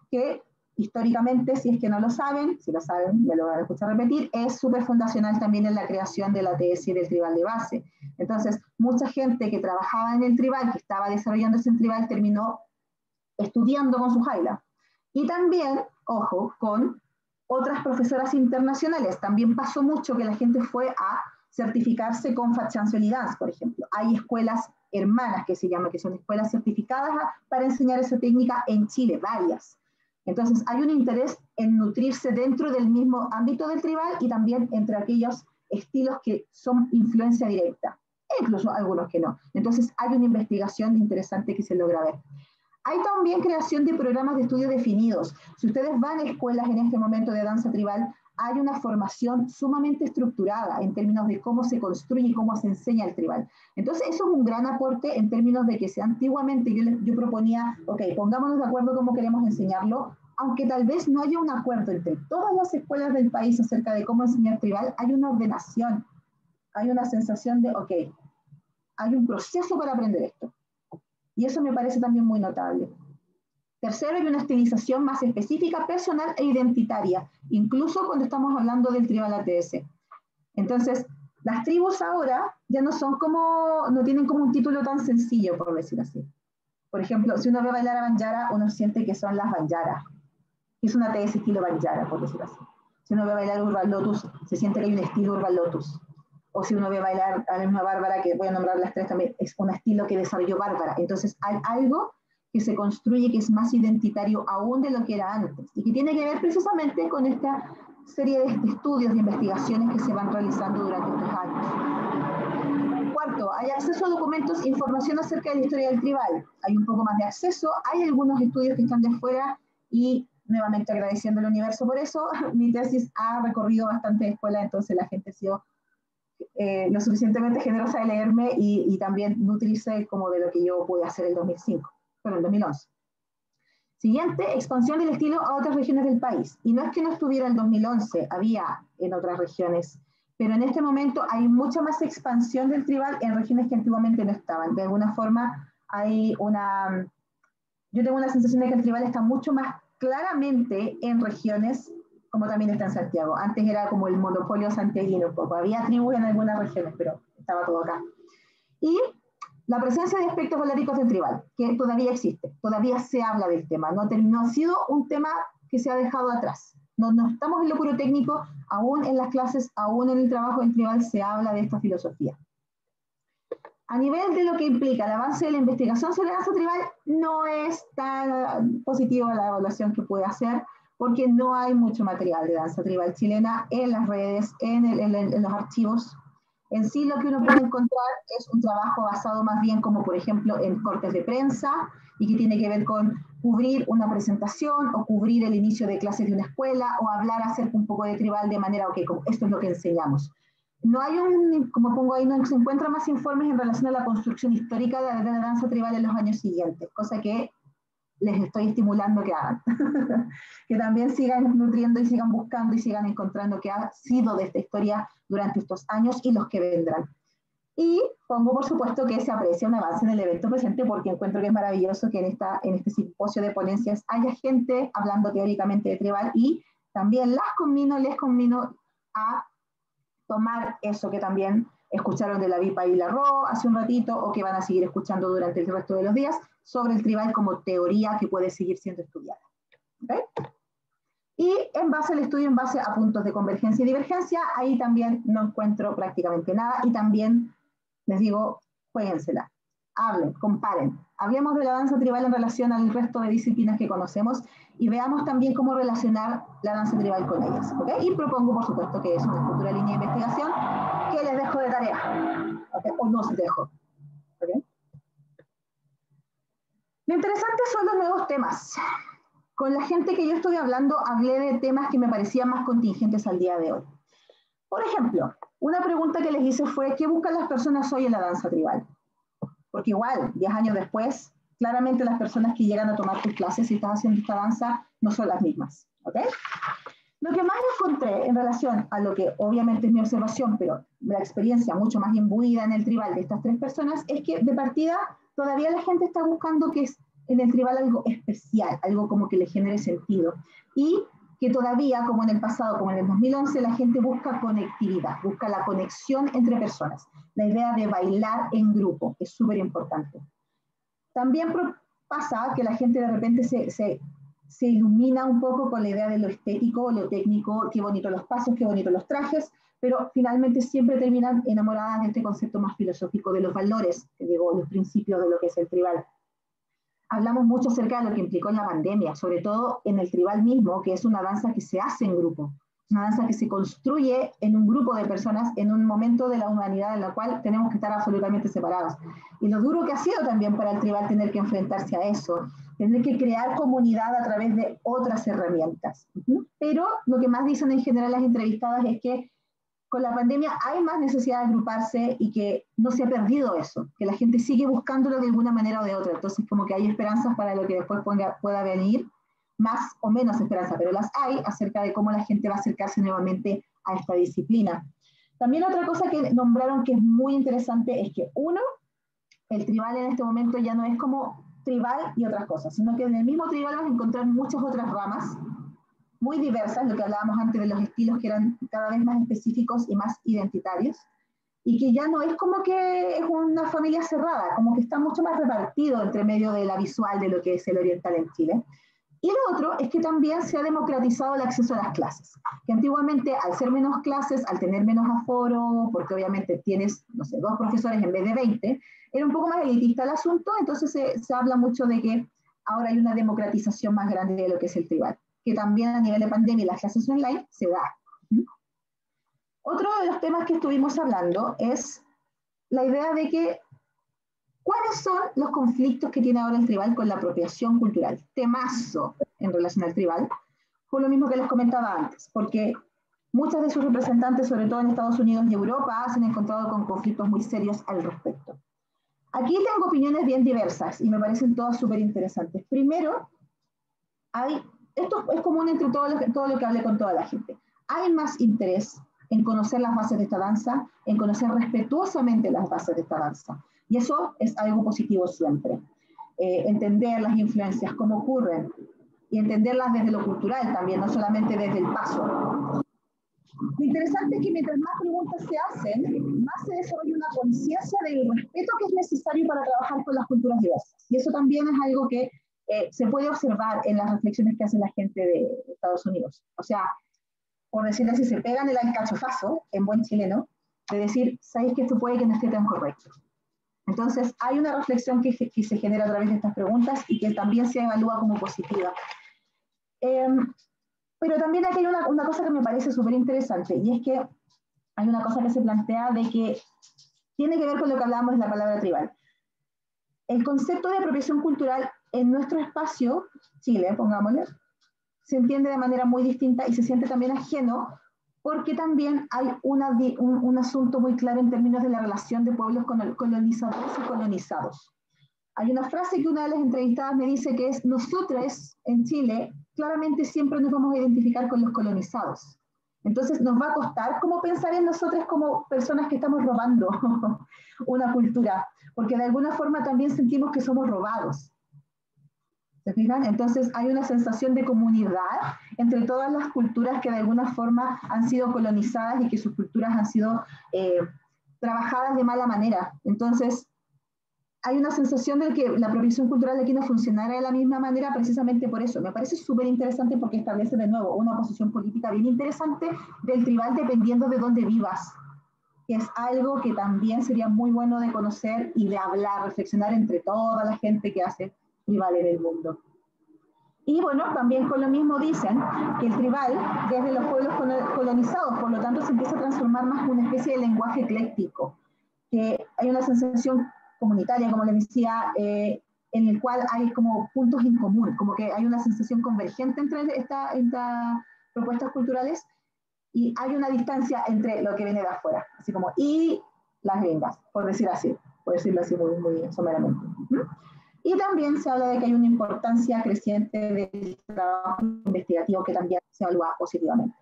que históricamente, si es que no lo saben, si lo saben, me lo van a escuchar repetir, es súper fundacional también en la creación de la ATS y del tribal de base. Entonces, mucha gente que trabajaba en el tribal, que estaba desarrollándose en tribal, terminó estudiando con Sujaila. Y también, ojo, con otras profesoras internacionales. También pasó mucho que la gente fue a certificarse con Fachansolidad, por ejemplo. Hay escuelas hermanas que se llaman, que son escuelas certificadas para enseñar esa técnica en Chile, varias. Entonces, hay un interés en nutrirse dentro del mismo ámbito del tribal y también entre aquellos estilos que son influencia directa, e incluso algunos que no. Entonces, hay una investigación interesante que se logra ver. Hay también creación de programas de estudio definidos. Si ustedes van a escuelas en este momento de danza tribal, hay una formación sumamente estructurada en términos de cómo se construye y cómo se enseña el tribal. Entonces, eso es un gran aporte en términos de que si antiguamente yo proponía, ok, pongámonos de acuerdo cómo queremos enseñarlo, aunque tal vez no haya un acuerdo entre todas las escuelas del país acerca de cómo enseñar tribal, hay una ordenación, hay una sensación de, ok, hay un proceso para aprender esto. Y eso me parece también muy notable. Tercero, hay una estilización más específica, personal e identitaria, incluso cuando estamos hablando del tribal ATS. Entonces, las tribus ahora ya no son como, no tienen como un título tan sencillo, por decir así. Por ejemplo, si uno ve bailar a Banjara, uno siente que son las Banjaras. Es una ATS estilo Banjara, por decir así. Si uno ve bailar Urban Lotus, se siente que hay un estilo Urban Lotus. O si uno ve bailar a la misma Bárbara, que voy a nombrar las tres también, es un estilo que desarrolló Bárbara. Entonces hay algo que se construye que es más identitario aún de lo que era antes y que tiene que ver precisamente con esta serie de estudios, de investigaciones que se van realizando durante estos años. Cuarto, hay acceso a documentos e información acerca de la historia del tribal. Hay un poco más de acceso, hay algunos estudios que están de afuera y nuevamente agradeciendo al universo por eso, mi tesis ha recorrido bastante escuela, entonces la gente ha sido lo suficientemente generosa de leerme y también nutrirse como de lo que yo pude hacer en el 2005, bueno, en 2011. Siguiente, expansión del estilo a otras regiones del país. Y no es que no estuviera en 2011, había en otras regiones, pero en este momento hay mucha más expansión del tribal en regiones que antiguamente no estaban. De alguna forma hay una... Yo tengo una sensación de que el tribal está mucho más claramente en regiones como también está en Santiago. Antes era como el monopolio santiaguino un poco. Había tribus en algunas regiones, pero estaba todo acá. Y la presencia de aspectos valéricos del tribal, que todavía existe, todavía se habla del tema. No ha sido un tema que se ha dejado atrás. No estamos en lo puro técnico, aún en las clases, aún en el trabajo en tribal se habla de esta filosofía. A nivel de lo que implica el avance de la investigación sobre danza tribal, no es tan positiva la evaluación que puede hacer, porque no hay mucho material de danza tribal chilena en las redes, en los archivos. En sí lo que uno puede encontrar es un trabajo basado más bien como por ejemplo en cortes de prensa y que tiene que ver con cubrir una presentación o cubrir el inicio de clases de una escuela o hablar acerca un poco de tribal de manera, ok, esto es lo que enseñamos. No hay como pongo ahí, no se encuentran más informes en relación a la construcción histórica de la danza tribal en los años siguientes, cosa que les estoy estimulando que hagan. Que también sigan nutriendo y sigan buscando y sigan encontrando qué ha sido de esta historia durante estos años y los que vendrán. Y pongo por supuesto que se aprecia un avance en el evento presente porque encuentro que es maravilloso que en este simposio de ponencias haya gente hablando teóricamente de tribal y también les conmino a tomar eso que también escucharon de la Vipa y la Ro hace un ratito o que van a seguir escuchando durante el resto de los días sobre el tribal como teoría que puede seguir siendo estudiada. ¿Okay? Y en base al estudio, en base a puntos de convergencia y divergencia, ahí también no encuentro prácticamente nada y también les digo, juéguensela. hablen, comparen. Hablemos de la danza tribal en relación al resto de disciplinas que conocemos y veamos también cómo relacionar la danza tribal con ellas. ¿Okay? Y propongo, por supuesto, que es una futura línea de investigación que les dejo de tarea. ¿Okay? O no se dejo. ¿Okay? Lo interesante son los nuevos temas. Con la gente que yo estoy hablando, hablé de temas que me parecían más contingentes al día de hoy. Por ejemplo, una pregunta que les hice fue, ¿qué buscan las personas hoy en la danza tribal? Porque igual, 10 años después, claramente las personas que llegan a tomar tus clases si estás haciendo esta danza no son las mismas. ¿Okay? Lo que más encontré en relación a lo que obviamente es mi observación, pero la experiencia mucho más imbuida en el tribal de estas tres personas, es que de partida todavía la gente está buscando que es en el tribal algo especial, algo como que le genere sentido. Y que todavía, como en el pasado, como en el 2011, la gente busca conectividad, busca la conexión entre personas. La idea de bailar en grupo es súper importante. También pasa que la gente de repente se ilumina un poco con la idea de lo estético, lo técnico, qué bonito los pasos, qué bonito los trajes, pero finalmente siempre terminan enamoradas de este concepto más filosófico de los valores, que digo, los principios de lo que es el tribal. Hablamos mucho acerca de lo que implicó en la pandemia, sobre todo en el tribal mismo, que es una danza que se hace en grupo, una danza que se construye en un grupo de personas en un momento de la humanidad en la cual tenemos que estar absolutamente separados. Y lo duro que ha sido también para el tribal tener que enfrentarse a eso, tener que crear comunidad a través de otras herramientas. Pero lo que más dicen en general las entrevistadas es que con la pandemia hay más necesidad de agruparse y que no se ha perdido eso, que la gente sigue buscándolo de alguna manera o de otra. Entonces, como que hay esperanzas para lo que después pueda venir, más o menos esperanza, pero las hay acerca de cómo la gente va a acercarse nuevamente a esta disciplina. También otra cosa que nombraron que es muy interesante es que, uno, el tribal en este momento ya no es como tribal y otras cosas, sino que en el mismo tribal vas a encontrar muchas otras ramas, muy diversas, lo que hablábamos antes de los estilos que eran cada vez más específicos y más identitarios, y que ya no es como que es una familia cerrada, como que está mucho más repartido entre medio de la visual de lo que es el oriental en Chile. Y lo otro es que también se ha democratizado el acceso a las clases, que antiguamente al ser menos clases, al tener menos aforo, porque obviamente tienes, no sé, 2 profesores en vez de 20, era un poco más elitista el asunto, entonces se habla mucho de que ahora hay una democratización más grande de lo que es el tribal, que también a nivel de pandemia y las clases online se da. Otro de los temas que estuvimos hablando es la idea de que ¿cuáles son los conflictos que tiene ahora el tribal con la apropiación cultural? Temazo en relación al tribal, por lo mismo que les comentaba antes, porque muchas de sus representantes, sobre todo en Estados Unidos y Europa, se han encontrado con conflictos muy serios al respecto. Aquí tengo opiniones bien diversas y me parecen todas súper interesantes. Primero, esto es común entre todo lo que hablé con toda la gente. Hay más interés en conocer las bases de esta danza, en conocer respetuosamente las bases de esta danza. Y eso es algo positivo siempre. Entender las influencias, cómo ocurren, y entenderlas desde lo cultural también, no solamente desde el paso. Lo interesante es que mientras más preguntas se hacen, más se desarrolla una conciencia del respeto que es necesario para trabajar con las culturas diversas. Y eso también es algo que se puede observar en las reflexiones que hace la gente de Estados Unidos. O sea, por decirlo así, se pegan el alcachofazo, en buen chileno, de decir, ¿sabéis que esto puede que no esté tan correcto? Entonces, hay una reflexión que se genera a través de estas preguntas y que también se evalúa como positiva. Pero también aquí hay una cosa que me parece súper interesante, y es que hay una cosa que se plantea de que tiene que ver con lo que hablábamos de la palabra tribal. El concepto de apropiación cultural en nuestro espacio, Chile, pongámosle, se entiende de manera muy distinta y se siente también ajeno, porque también hay un asunto muy claro en términos de la relación de pueblos colonizadores y colonizados. Hay una frase que una de las entrevistadas me dice que es: nosotros en Chile claramente siempre nos vamos a identificar con los colonizados. Entonces nos va a costar como pensar en nosotros como personas que estamos robando una cultura, porque de alguna forma también sentimos que somos robados. ¿Se fijan? Entonces hay una sensación de comunidad entre todas las culturas que de alguna forma han sido colonizadas y que sus culturas han sido trabajadas de mala manera. Entonces hay una sensación de que la apropiación cultural de aquí no funcionara de la misma manera precisamente por eso. Me parece súper interesante porque establece de nuevo una posición política bien interesante del tribal dependiendo de dónde vivas. que es algo que también sería muy bueno de conocer y de hablar, reflexionar entre toda la gente que hace tribal en el mundo. Y bueno, también con lo mismo dicen que el tribal, desde los pueblos colonizados, por lo tanto se empieza a transformar más en una especie de lenguaje ecléctico, que hay una sensación comunitaria, como les decía, en el cual hay como puntos en común, como que hay una sensación convergente entre estas propuestas culturales, y hay una distancia entre lo que viene de afuera, así como, y las gringas, por decirlo así muy, muy someramente. Y también se habla de que hay una importancia creciente del trabajo investigativo que también se evalúa positivamente.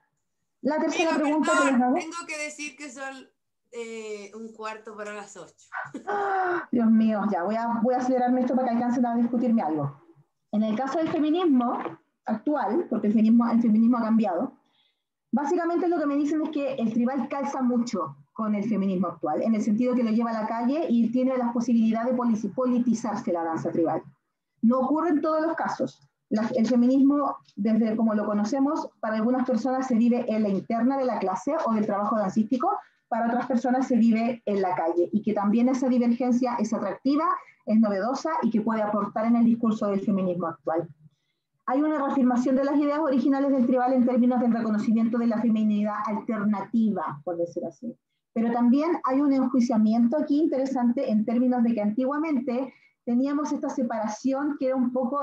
La tercera pregunta que les hago... Tengo que decir que son 1/4 para las 8. Dios mío, ya, voy a acelerarme esto para que alcancen a discutirme algo. En el caso del feminismo actual, porque el feminismo ha cambiado, básicamente lo que me dicen es que el tribal calza mucho con el feminismo actual, en el sentido que lo lleva a la calle y tiene la posibilidad de politizarse la danza tribal. No ocurre en todos los casos. El feminismo, desde como lo conocemos, para algunas personas se vive en la interna de la clase o del trabajo dancístico, para otras personas se vive en la calle, y que también esa divergencia es atractiva, es novedosa y que puede aportar en el discurso del feminismo actual. Hay una reafirmación de las ideas originales del tribal en términos del reconocimiento de la feminidad alternativa, por decir así. Pero también hay un enjuiciamiento aquí interesante en términos de que antiguamente teníamos esta separación que era un poco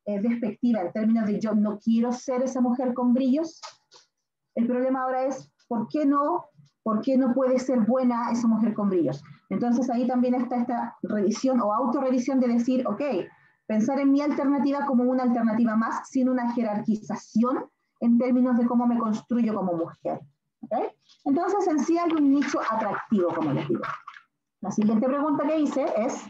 despectiva, en términos de yo no quiero ser esa mujer con brillos. El problema ahora es, ¿por qué no puede ser buena esa mujer con brillos? Entonces ahí también está esta revisión o autorrevisión de decir, ok, pensar en mi alternativa como una alternativa más, sin una jerarquización en términos de cómo me construyo como mujer. ¿Okay? Entonces, en sí hay un nicho atractivo, como les digo. La siguiente pregunta que hice es,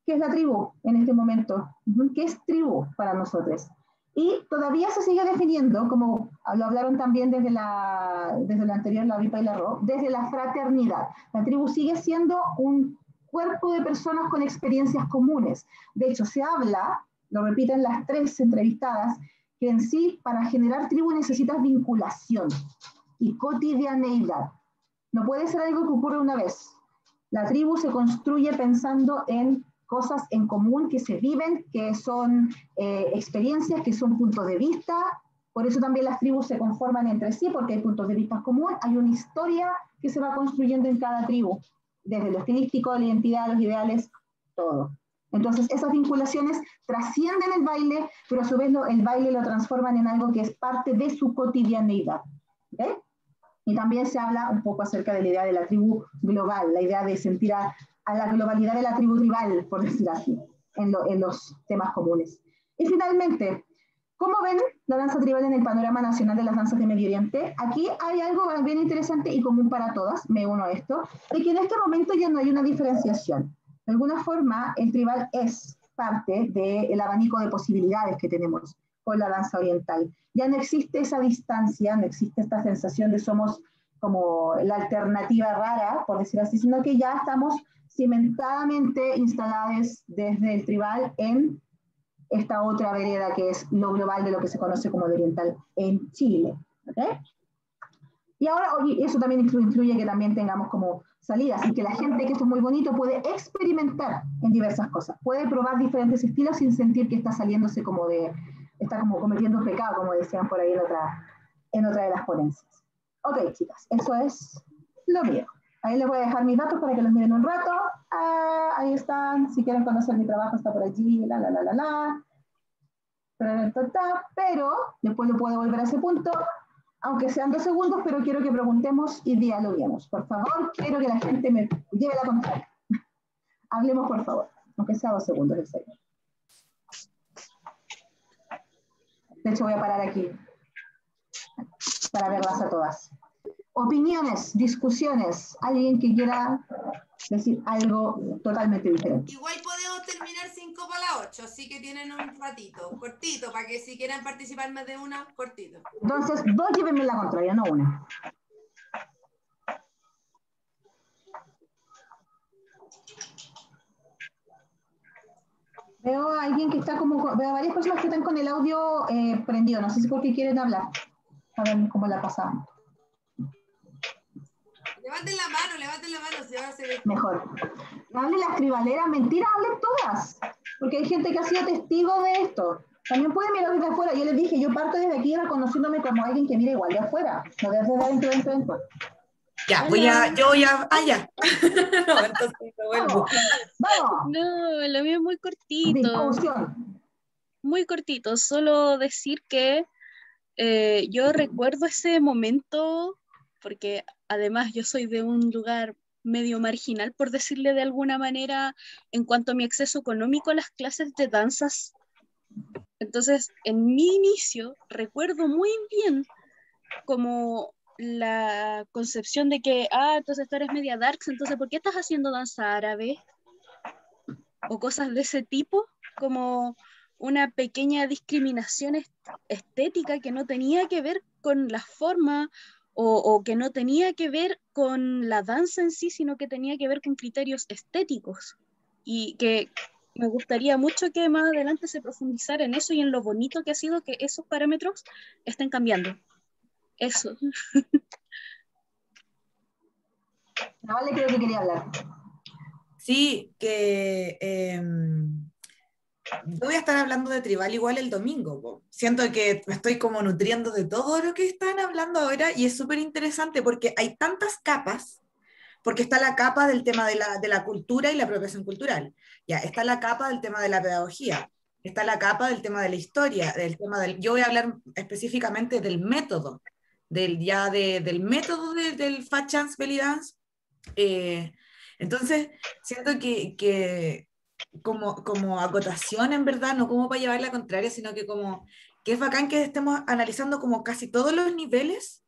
¿qué es la tribu en este momento? ¿Qué es tribu para nosotros? Y todavía se sigue definiendo, como lo hablaron también desde la anterior, la Vipa y la Ro, desde la fraternidad. La tribu sigue siendo un cuerpo de personas con experiencias comunes. De hecho, se habla, lo repiten las 3 entrevistadas, que en sí, para generar tribu necesitas vinculación y cotidianeidad. No puede ser algo que ocurre una vez. La tribu se construye pensando en cosas en común que se viven, que son experiencias, que son puntos de vista. Por eso también las tribus se conforman entre sí, porque hay puntos de vista comunes, hay una historia que se va construyendo en cada tribu, desde lo estilístico, la identidad, los ideales, todo. Entonces, esas vinculaciones trascienden el baile, pero a su vez el baile lo transforman en algo que es parte de su cotidianeidad. ¿Okay? Y también se habla un poco acerca de la idea de la tribu global, la idea de sentir a la globalidad de la tribu tribal, por decir así, en los temas comunes. Y finalmente, ¿cómo ven la danza tribal en el panorama nacional de las danzas de Medio Oriente? Aquí hay algo bien interesante y común para todas, me uno a esto, de que en este momento ya no hay una diferenciación. De alguna forma, el tribal es parte del abanico de posibilidades que tenemos con la danza oriental. Ya no existe esa distancia, no existe esta sensación de somos como la alternativa rara, por decir así, sino que ya estamos cimentadamente instaladas desde el tribal en esta otra vereda que es lo global de lo que se conoce como el oriental en Chile. ¿Okay? Y ahora, oye, eso también influye que también tengamos como salidas y que la gente, que esto es muy bonito, puede experimentar en diversas cosas, puede probar diferentes estilos sin sentir que está saliéndose como de, está como cometiendo un pecado, como decían por ahí en otra de las ponencias. Ok, chicas, eso es lo mío. Ahí les voy a dejar mis datos para que los miren un rato. Ahí están, si quieren conocer mi trabajo está por allí, pero después lo puedo volver a ese punto, aunque sean 2 segundos, pero quiero que preguntemos y dialoguemos. Por favor, quiero que la gente me lleve la contraria. Hablemos, por favor, aunque sea 2 segundos, en serio. De hecho, voy a parar aquí para verlas a todas. Opiniones, discusiones, alguien que quiera decir algo totalmente diferente. Igual podemos terminar 5 para las 8, así que tienen un ratito, cortito, para que si quieran participar más de una, cortito. Entonces, 2 llévenme la contraria, no una. Veo a alguien que está veo a varias personas que están con el audio prendido, no sé si porque quieren hablar. A ver cómo la pasamos. Levanten la mano, se va a hacer. Mejor. No hablen las tribaleras, mentiras, hablen todas. Porque hay gente que ha sido testigo de esto. También pueden mirar desde afuera. Yo les dije, yo parto desde aquí reconociéndome como alguien que mira igual de afuera. No desde adentro. Ya, yo voy a... Ah, ya. No, entonces me vuelvo. ¡Vamos! No, lo mío es muy cortito. Discusión. Muy cortito. Solo decir que yo recuerdo ese momento, porque además yo soy de un lugar medio marginal, por decirle de alguna manera, en cuanto a mi acceso económico a las clases de danzas. Entonces, en mi inicio, recuerdo muy bien como la concepción de que, entonces tú eres media darks, entonces ¿por qué estás haciendo danza árabe? O cosas de ese tipo, como una pequeña discriminación estética que no tenía que ver con la forma o que no tenía que ver con la danza en sí, sino que tenía que ver con criterios estéticos. Y que me gustaría mucho que más adelante se profundizara en eso y en lo bonito que ha sido que esos parámetros estén cambiando. Eso. No vale, creo que quería hablar. Sí, que yo voy a estar hablando de tribal igual el domingo. Po. Siento que me estoy como nutriendo de todo lo que están hablando ahora y es súper interesante porque hay tantas capas, porque está la capa del tema de la cultura y la apropiación cultural. Ya, está la capa del tema de la pedagogía, está la capa del tema de la historia, yo voy a hablar específicamente del método, del método del Fat Chance Belly Dance. Entonces, siento que como acotación, en verdad, no como para llevar la contraria, sino que como que es bacán que estemos analizando como casi todos los niveles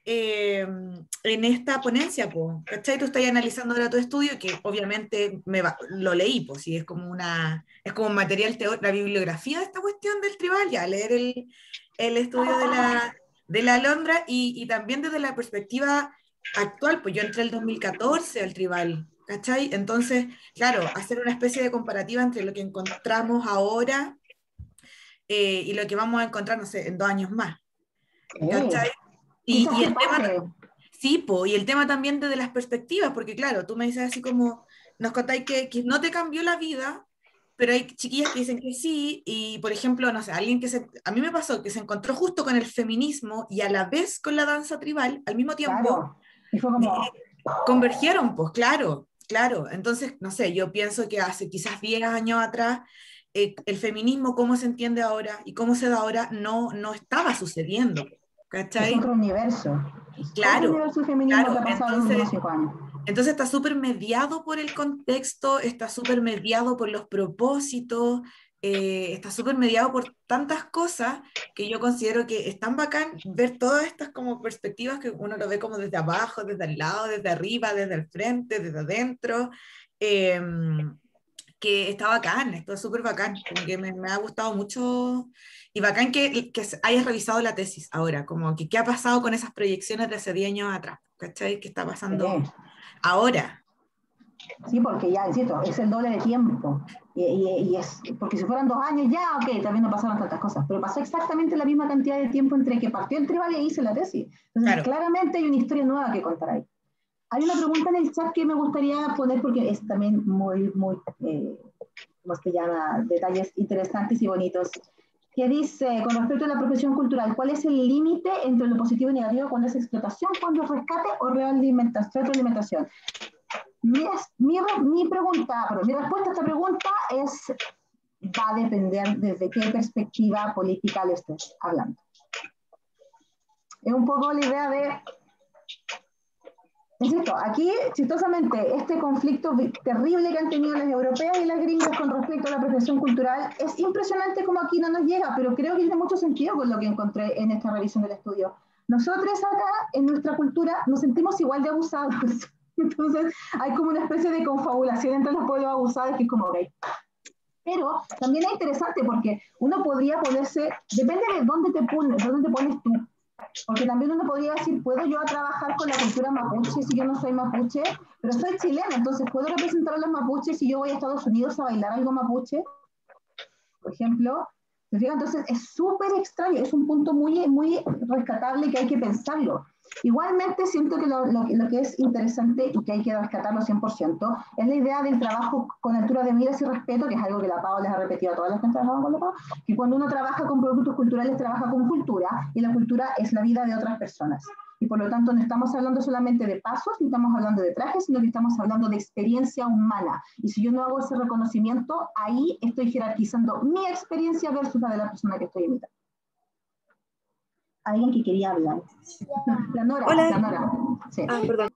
en esta ponencia, po, ¿cachai? Tú estás analizando ahora tu estudio, que obviamente lo leí, pues, y es como un material teórico, la bibliografía de esta cuestión del tribal, ya, leer el estudio de la Alondra, y también desde la perspectiva actual, pues yo entré el 2014 al tribal, ¿cachai? Entonces, claro, hacer una especie de comparativa entre lo que encontramos ahora y lo que vamos a encontrar, no sé, en 2 años más, ¿cachai? Y el tema, sí, y el tema también desde las perspectivas, porque claro, tú me dices así como, nos contáis que no te cambió la vida, pero hay chiquillas que dicen que sí, y por ejemplo, no sé, a mí me pasó que se encontró justo con el feminismo y a la vez con la danza tribal, al mismo tiempo, claro. Y fue como... convergieron, pues claro, entonces, no sé, yo pienso que hace quizás 10 años atrás, el feminismo, cómo se entiende ahora y cómo se da ahora, no estaba sucediendo. ¿Cachai? Es otro universo. Claro, otro universo feminismo que ha pasado en los últimos 5 años. Entonces está súper mediado por el contexto, está súper mediado por los propósitos, está súper mediado por tantas cosas que yo considero que es tan bacán ver todas estas como perspectivas que uno lo ve como desde abajo, desde al lado, desde arriba, desde el frente, desde adentro. Que está bacán, esto es súper bacán, como que me ha gustado mucho y bacán que hayas revisado la tesis ahora, como que qué ha pasado con esas proyecciones de hace 10 años atrás, ¿cachai? ¿Qué está pasando ahora? Sí, porque ya, insisto, es el doble de tiempo. Y es, porque si fueran 2 años ya, ok, también no pasaron tantas cosas, pero pasó exactamente la misma cantidad de tiempo entre que partió el tribal y hice la tesis. Entonces, claramente hay una historia nueva que contar ahí. Hay una pregunta en el chat que me gustaría poner porque es también muy, ¿cómo se llama? Detalles interesantes y bonitos. Que dice, con respecto a la profesión cultural, ¿cuál es el límite entre lo positivo y negativo cuando es explotación, cuando es rescate o retroalimentación? Mi respuesta a esta pregunta va a depender desde qué perspectiva política le estés hablando. Es un poco la idea de... Insisto, aquí, chistosamente, este conflicto terrible que han tenido las europeas y las gringas con respecto a la profesión cultural es impresionante como aquí no nos llega, pero creo que tiene mucho sentido con lo que encontré en esta revisión del estudio. Nosotros acá, en nuestra cultura, nos sentimos igual de abusados. Entonces, hay como una especie de confabulación entre los pueblos abusados que es como, ok. Pero también es interesante porque uno podría ponerse, depende de dónde te pones tú. Porque también uno podría decir, ¿puedo yo trabajar con la cultura mapuche si yo no soy mapuche? Pero soy chilena, entonces ¿puedo representar a los mapuches si yo voy a Estados Unidos a bailar algo mapuche? Por ejemplo, entonces es súper extraño, es un punto muy rescatable que hay que pensarlo. Igualmente siento que lo que es interesante y que hay que rescatarlo 100% es la idea del trabajo con altura de miras y respeto, que es algo que la Pau les ha repetido a todas las que han trabajado con la Pau, que cuando uno trabaja con productos culturales trabaja con cultura, y la cultura es la vida de otras personas. Y por lo tanto no estamos hablando solamente de pasos, ni estamos hablando de trajes, sino que estamos hablando de experiencia humana. Y si yo no hago ese reconocimiento, ahí estoy jerarquizando mi experiencia versus la de la persona que estoy imitando. Alguien que quería hablar. La Nora. Hola. La Nora. Sí. Ah, perdón.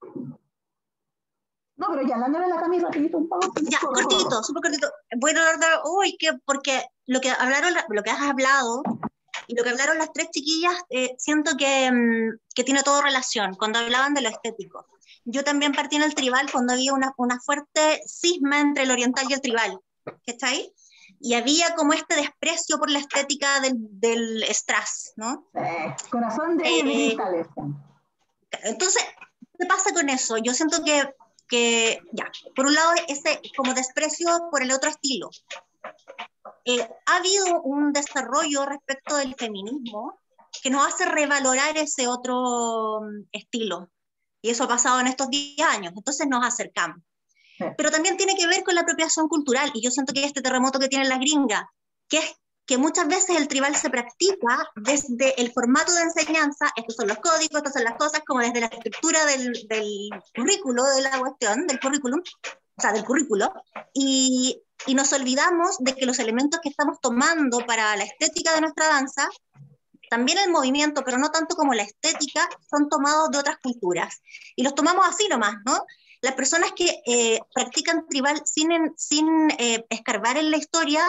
No, pero ya, la Nora y la Cami, rapidito un poco. Ya, cortito, súper cortito. Bueno, la verdad, porque lo que has hablado y lo que hablaron las tres chiquillas, siento que tiene todo relación, cuando hablaban de lo estético. Yo también partí en el tribal cuando había una fuerte cisma entre el oriental y el tribal, ¿cachai? Y había como este desprecio por la estética del strass, ¿no? Corazón de cristales. Entonces, ¿qué pasa con eso? Yo siento que ya, por un lado, ese como desprecio por el otro estilo. Ha habido un desarrollo respecto del feminismo que nos hace revalorar ese otro estilo. Y eso ha pasado en estos 10 años. Entonces nos acercamos. Pero también tiene que ver con la apropiación cultural. Y yo siento que este terremoto que tienen las gringas, que es que muchas veces el tribal se practica desde el formato de enseñanza, estos son los códigos, estas son las cosas, como desde la estructura del currículo, de la cuestión, del currículum, o sea, del currículo, y nos olvidamos de que los elementos que estamos tomando para la estética de nuestra danza, también el movimiento, pero no tanto como la estética, son tomados de otras culturas. Y los tomamos así nomás, ¿no? Las personas que practican tribal sin escarbar en la historia,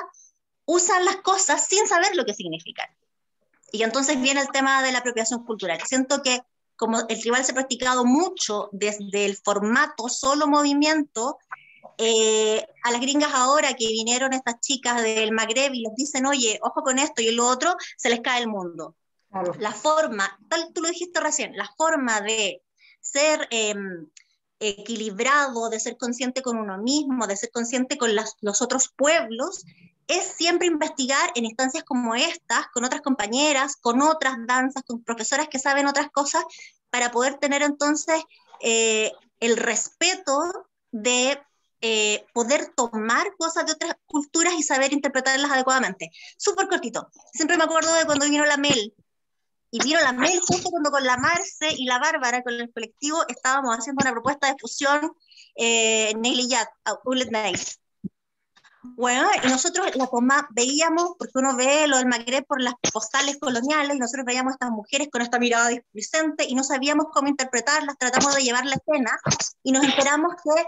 usan las cosas sin saber lo que significan. Y entonces viene el tema de la apropiación cultural. Siento que como el tribal se ha practicado mucho desde el formato solo movimiento, a las gringas ahora que vinieron estas chicas del Magreb y les dicen, oye, ojo con esto y lo otro, se les cae el mundo. Claro. La forma, tal tú lo dijiste recién, la forma de ser equilibrado, de ser consciente con uno mismo, de ser consciente con los otros pueblos, es siempre investigar en instancias como estas, con otras compañeras, con otras danzas, con profesoras que saben otras cosas, para poder tener entonces el respeto de poder tomar cosas de otras culturas y saber interpretarlas adecuadamente. Súper cortito. Siempre me acuerdo de cuando vino la Mel, y vino la Mel justo cuando con la Marce y la Bárbara, con el colectivo, estábamos haciendo una propuesta de fusión Nail y Jack, Ulet Nail. Bueno, y nosotros veíamos, porque uno ve lo del Magreb por las postales coloniales, y nosotros veíamos a estas mujeres con esta mirada displicente y no sabíamos cómo interpretarlas, tratamos de llevar la escena y nos enteramos que,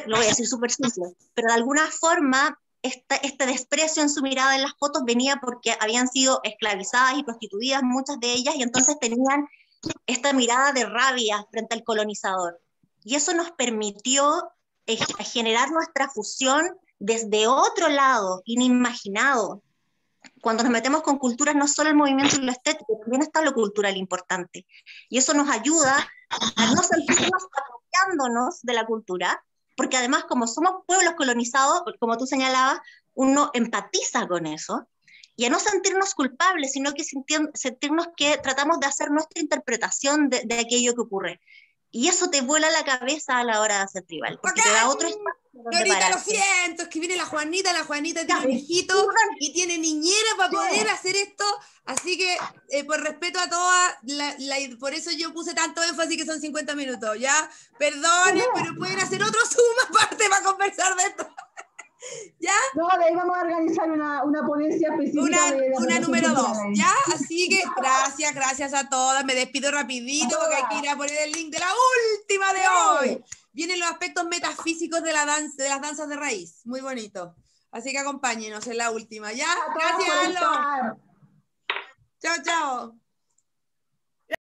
lo voy a decir súper simple, pero de alguna forma este desprecio en su mirada en las fotos venía porque habían sido esclavizadas y prostituidas muchas de ellas, y entonces tenían esta mirada de rabia frente al colonizador. Y eso nos permitió generar nuestra fusión desde otro lado, inimaginado. Cuando nos metemos con culturas, no solo el movimiento y lo estético, también está lo cultural importante. Y eso nos ayuda a no sentirnos apropiándonos de la cultura, porque además, como somos pueblos colonizados, como tú señalabas, uno empatiza con eso, y a no sentirnos culpables, sino que sentirnos que tratamos de hacer nuestra interpretación de aquello que ocurre. Y eso te vuela la cabeza a la hora de hacer tribal, porque te da otro espacio donde ahorita lo siento, es que viene la Juanita tiene un hijito y tiene niñera para poder hacer esto, así que por respeto a todas, por eso yo puse tanto énfasis que son 50 minutos, ¿ya? Perdonen, pero pueden hacer otro Zoom aparte para conversar de esto. ¿Ya? No, de ahí vamos a organizar una ponencia específica. Una número 2, ¿ya? Así que gracias a todas. Me despido rapidito porque hay que ir a poner el link de la última de hoy. Vienen los aspectos metafísicos de las danzas de raíz. Muy bonito. Así que acompáñenos en la última, ¿ya? Gracias, Aldo. Chao, chao.